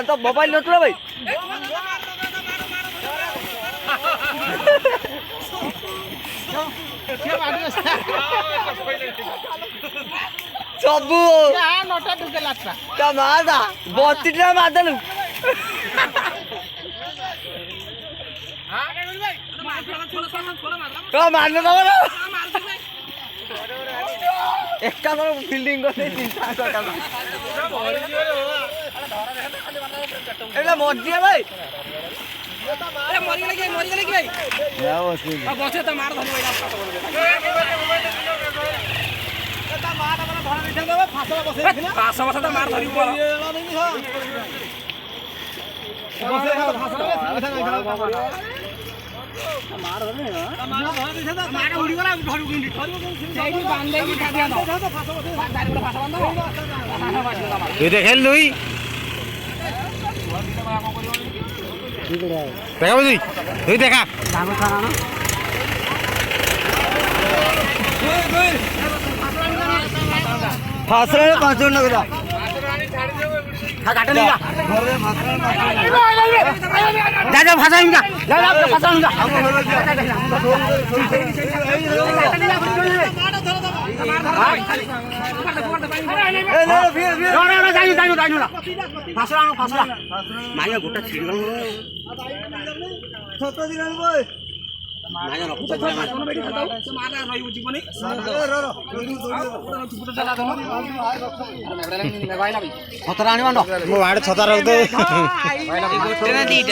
तो मोबाइल लो भाई सबू मादा बत्तीटा मारदेलु मारने दबो ना একটা ধর ফিল্ডিং করতে চিন্তা করতাম এটা মরজিয়া ভাই এ মরি গেলে কি ভাই হ্যাঁ বসে তো মার ধরো এটা এটা মার আমরা ধরে রেখে দেব ফাঁসা বসে না ফাঁসা তো মার ধরি বল বসে ফাঁসা मार धरे ना मार धरे दिसे त मार उडी गला धरु किंडी सेही बांधे की खादिया न चारि बडा फासा बांधो ए देखेल लुई देखा बुझी लुई देखा दाम खाना ना फासरा ने पांच जन लगदा खा काट लेगा जा जा फासा इनका जा फासा इनका माया गोटा छिड़ छतरा आने छतरा